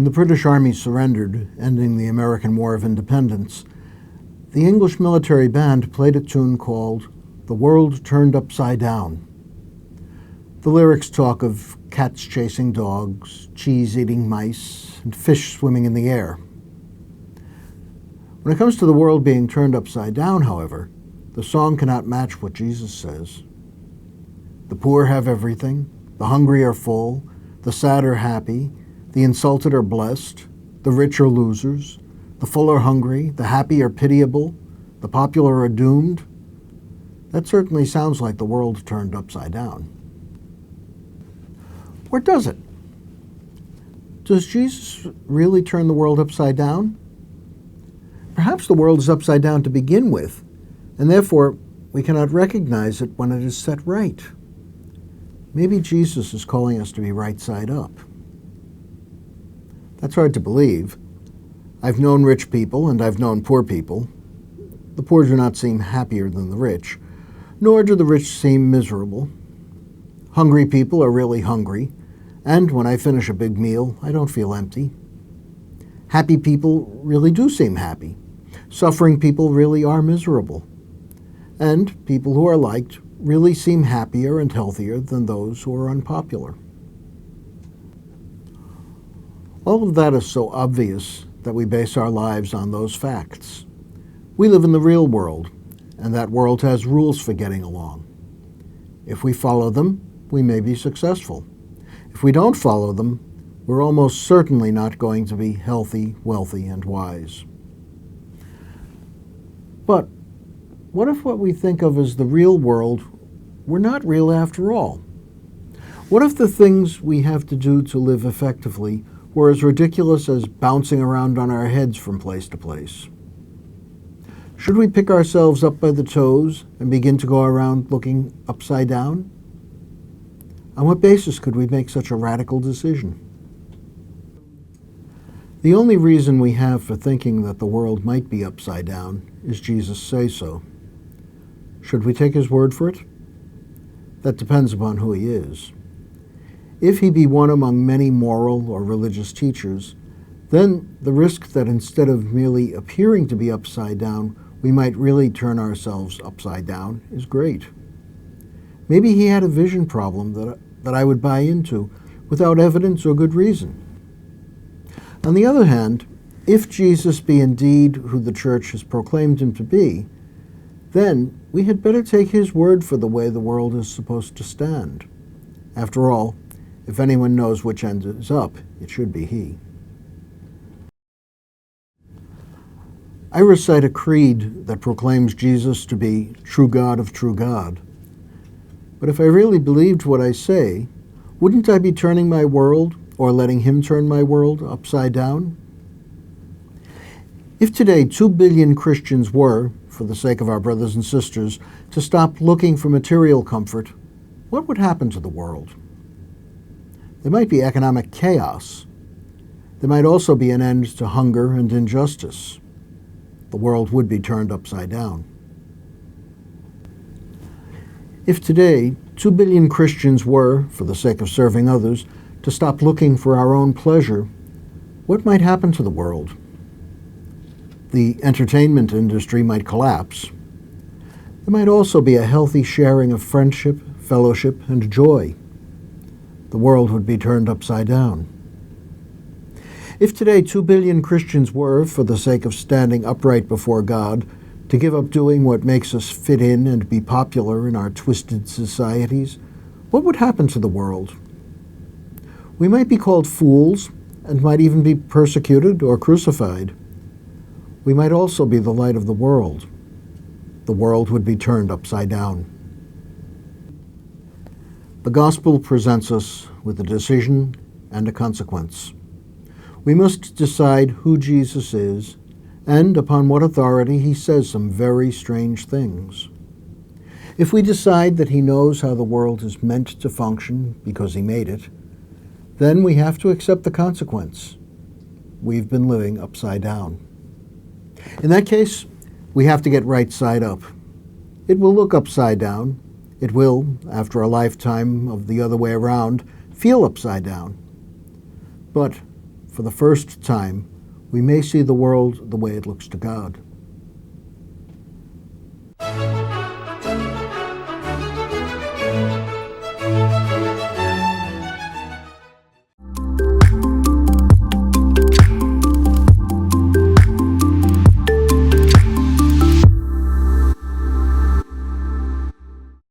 When the British Army surrendered, ending the American War of Independence, the English military band played a tune called "The World Turned Upside Down." The lyrics talk of cats chasing dogs, cheese eating mice, and fish swimming in the air. When it comes to the world being turned upside down, however, the song cannot match what Jesus says. The poor have everything, the hungry are full, the sad are happy, the insulted are blessed, the rich are losers, the full are hungry, the happy are pitiable, the popular are doomed. That certainly sounds like the world turned upside down. Or does it? Does Jesus really turn the world upside down? Perhaps the world is upside down to begin with, and therefore we cannot recognize it when it is set right. Maybe Jesus is calling us to be right side up. That's hard to believe. I've known rich people and I've known poor people. The poor do not seem happier than the rich, nor do the rich seem miserable. Hungry people are really hungry, and when I finish a big meal, I don't feel empty. Happy people really do seem happy. Suffering people really are miserable. And people who are liked really seem happier and healthier than those who are unpopular. All of that is so obvious that we base our lives on those facts. We live in the real world, and that world has rules for getting along. If we follow them, we may be successful. If we don't follow them, we're almost certainly not going to be healthy, wealthy, and wise. But what if what we think of as the real world were not real after all? What if the things we have to do to live effectively were as ridiculous as bouncing around on our heads from place to place? Should we pick ourselves up by the toes and begin to go around looking upside down? On what basis could we make such a radical decision? The only reason we have for thinking that the world might be upside down is Jesus' say-so. Should we take his word for it? That depends upon who he is. If he be one among many moral or religious teachers, then the risk that instead of merely appearing to be upside down, we might really turn ourselves upside down is great. Maybe he had a vision problem that I would buy into without evidence or good reason. On the other hand, if Jesus be indeed who the church has proclaimed him to be, then we had better take his word for the way the world is supposed to stand. After all, if anyone knows which end is up, it should be he. I recite a creed that proclaims Jesus to be true God of true God. But if I really believed what I say, wouldn't I be turning my world, or letting him turn my world, upside down? If today 2 billion Christians were, for the sake of our brothers and sisters, to stop looking for material comfort, what would happen to the world? There might be economic chaos. There might also be an end to hunger and injustice. The world would be turned upside down. If today 2 billion Christians were, for the sake of serving others, to stop looking for our own pleasure, what might happen to the world? The entertainment industry might collapse. There might also be a healthy sharing of friendship, fellowship, and joy. The world would be turned upside down. If today 2 billion Christians were, for the sake of standing upright before God, to give up doing what makes us fit in and be popular in our twisted societies, what would happen to the world? We might be called fools and might even be persecuted or crucified. We might also be the light of the world. The world would be turned upside down. The gospel presents us with a decision and a consequence. We must decide who Jesus is and upon what authority he says some very strange things. If we decide that he knows how the world is meant to function because he made it, then we have to accept the consequence. We've been living upside down. In that case, we have to get right side up. It will look upside down. It will, after a lifetime of the other way around, feel upside down. But for the first time, we may see the world the way it looks to God.